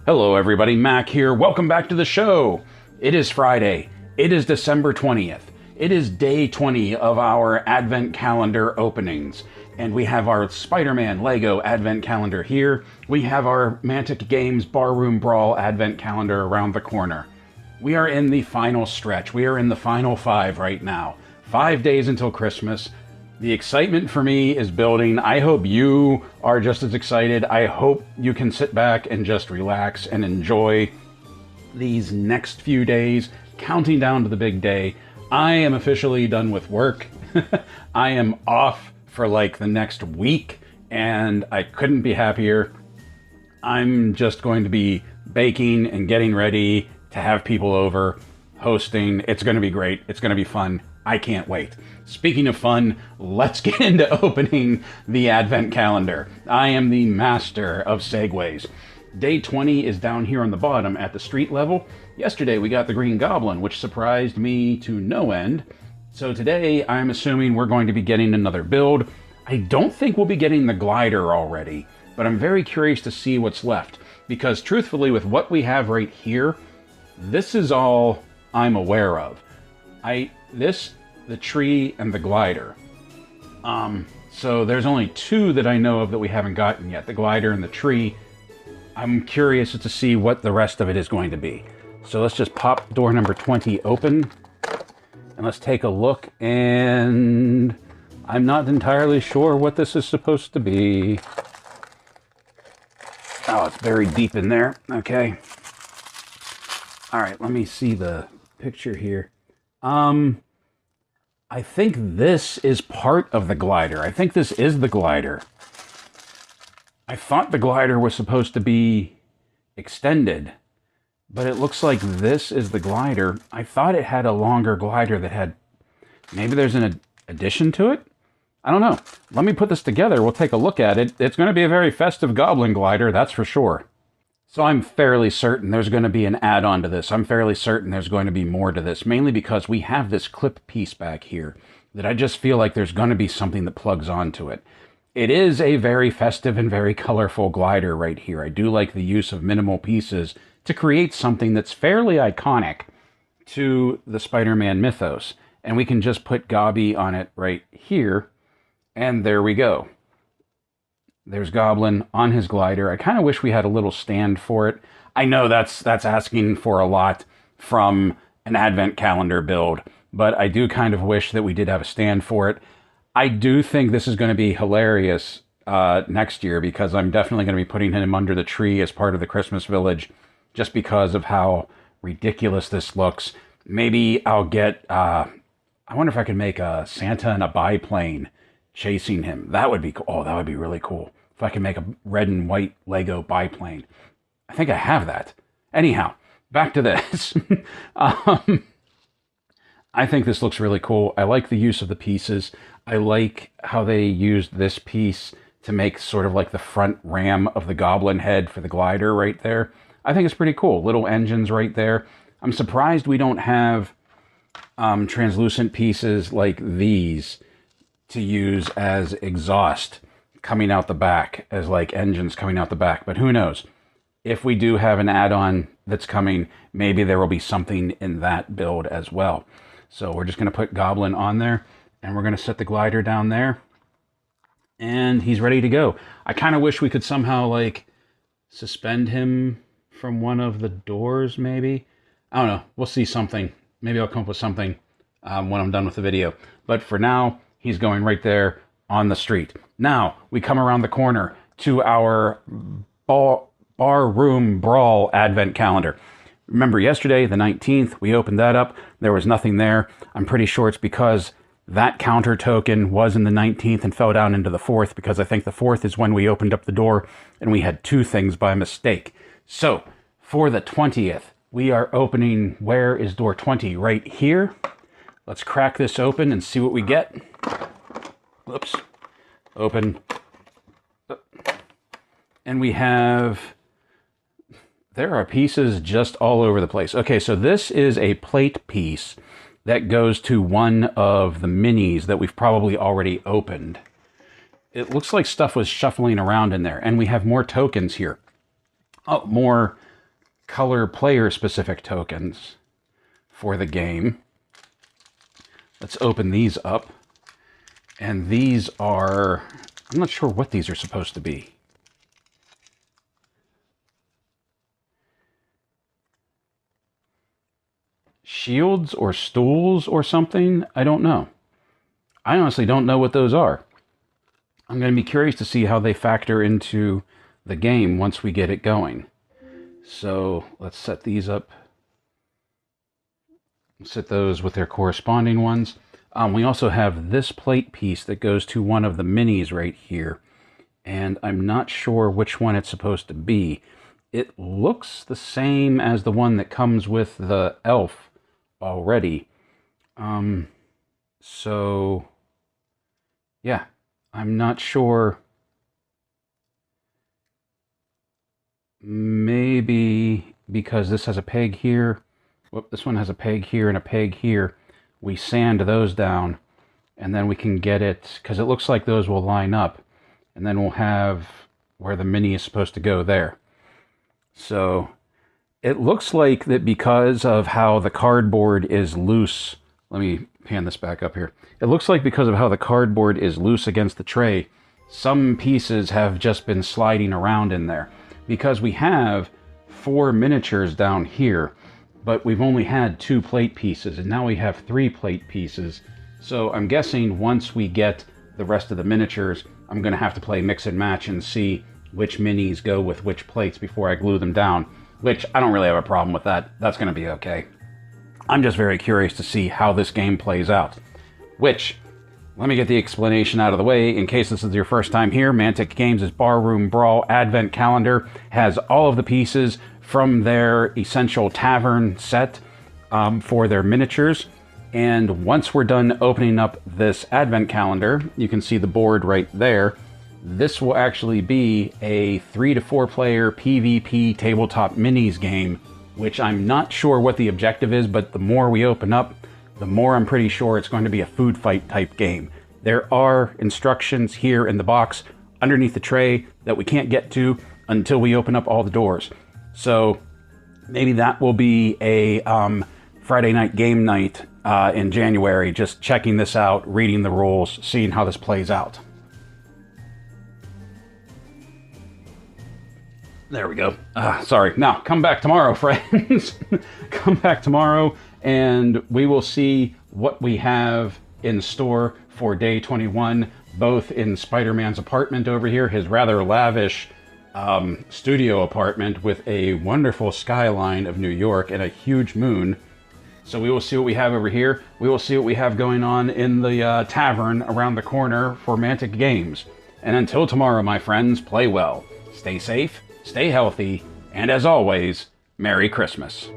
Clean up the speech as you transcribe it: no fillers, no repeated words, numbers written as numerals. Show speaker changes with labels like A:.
A: Hello everybody, Mac here. Welcome back to the show. It is Friday. It is December 20th. It is day 20 of our Advent Calendar openings. And we have our Spider-Man Lego Advent Calendar here. We have our Mantic Games Barroom Brawl Advent Calendar around the corner. We are in the final stretch. We are in the final 5 right now. 5 days until Christmas. The excitement for me is building. I hope you are just as excited. I hope you can sit back and just relax and enjoy these next few days, counting down to the big day. I am officially done with work. I am off for like the next week, and I couldn't be happier. I'm just going to be baking and getting ready to have people over, hosting. It's going to be great. It's going to be fun. I can't wait. Speaking of fun, let's get into opening the Advent Calendar. I am the master of segues. Day 20 is down here on the bottom at the street level. Yesterday we got the Green Goblin, which surprised me to no end. So today I'm assuming we're going to be getting another build. I don't think we'll be getting the glider already, but I'm very curious to see what's left. Because truthfully, with what we have right here, this is all I'm aware of. The tree and the glider. So there's only 2 that I know of that we haven't gotten yet, the glider and the tree. I'm curious to see what the rest of it is going to be. So let's just pop door number 20 open and let's take a look, and I'm not entirely sure what this is supposed to be. Oh, it's buried deep in there. Okay. All right, let me see the picture here. I think this is part of the glider. I think this is the glider. I thought the glider was supposed to be extended, but it looks like this is the glider. I thought it had a longer glider that had... Maybe there's an addition to it? I don't know. Let me put this together. We'll take a look at it. It's going to be a very festive goblin glider, that's for sure. So I'm fairly certain there's going to be an add-on to this. I'm fairly certain there's going to be more to this, mainly because we have this clip piece back here that I just feel like there's going to be something that plugs onto it. It is a very festive and very colorful glider right here. I do like the use of minimal pieces to create something that's fairly iconic to the Spider-Man mythos. And we can just put Gobby on it right here, and there we go. There's Goblin on his glider. I kind of wish we had a little stand for it. I know that's asking for a lot from an Advent Calendar build, but I do kind of wish that we did have a stand for it. I do think this is going to be hilarious next year, because I'm definitely going to be putting him under the tree as part of the Christmas Village, just because of how ridiculous this looks. Maybe I'll get... I wonder if I could make a Santa and a biplane chasing him. That would be cool. Oh, that would be really cool. If I can make a red and white Lego biplane. I think I have that. Anyhow, back to this. I think this looks really cool. I like the use of the pieces. I like how they used this piece to make sort of like the front ram of the goblin head for the glider right there. I think it's pretty cool. Little engines right there. I'm surprised we don't have translucent pieces like these to use as exhaust coming out the back, as like engines coming out the back. But who knows? If we do have an add-on that's coming, maybe there will be something in that build as well. So we're just going to put Goblin on there, and we're going to set the glider down there, and he's ready to go. I kind of wish we could somehow like suspend him from one of the doors, maybe. I don't know. We'll see something. Maybe I'll come up with something when I'm done with the video. But for now, he's going right there on the street. Now, we come around the corner to our Barroom Brawl Advent Calendar. Remember yesterday, the 19th, we opened that up. There was nothing there. I'm pretty sure it's because that counter token was in the 19th and fell down into the 4th, because I think the 4th is when we opened up the door and we had 2 things by mistake. So, for the 20th, we are opening... Where is door 20? Right here. Let's crack this open and see what we get. Whoops. Open. And we have... There are pieces just all over the place. Okay, so this is a plate piece that goes to one of the minis that we've probably already opened. It looks like stuff was shuffling around in there, and we have more tokens here. Oh, more color player-specific tokens for the game. Let's open these up. And these are... I'm not sure what these are supposed to be. Shields or stools or something? I don't know. I honestly don't know what those are. I'm going to be curious to see how they factor into the game once we get it going. So let's set these up. Set those with their corresponding ones. We also have this plate piece that goes to one of the minis right here. And I'm not sure which one it's supposed to be. It looks the same as the one that comes with the elf already. So, yeah, I'm not sure. Maybe because this has a peg here. Whoop, this one has a peg here and a peg here. We sand those down, and then we can get it, because it looks like those will line up. And then we'll have where the mini is supposed to go there. So it looks like that because of how the cardboard is loose. Let me pan this back up here. It looks like because of how the cardboard is loose against the tray, some pieces have just been sliding around in there. Because we have 4 miniatures down here, but we've only had 2 plate pieces, and now we have 3 plate pieces. So I'm guessing once we get the rest of the miniatures, I'm going to have to play mix and match and see which minis go with which plates before I glue them down, which I don't really have a problem with that. That's going to be okay. I'm just very curious to see how this game plays out. Which, let me get the explanation out of the way. In case this is your first time here, Mantic Games' Barroom Brawl Advent Calendar has all of the pieces from their Essential Tavern set for their miniatures. And once we're done opening up this Advent Calendar, you can see the board right there. This will actually be a 3 to 4 player PvP tabletop minis game, which I'm not sure what the objective is, but the more we open up, the more I'm pretty sure it's going to be a food fight type game. There are instructions here in the box underneath the tray that we can't get to until we open up all the doors. So maybe that will be a Friday night game night in January, just checking this out, reading the rules, seeing how this plays out. There we go. Sorry. Now, come back tomorrow, friends. Come back tomorrow, and we will see what we have in store for day 21, both in Spider-Man's apartment over here, his rather lavish studio apartment with a wonderful skyline of New York and a huge moon. So we will see what we have over here. We will see what we have going on in the tavern around the corner for Mantic Games. And until tomorrow, my friends, play well, stay safe, stay healthy, and as always, Merry Christmas.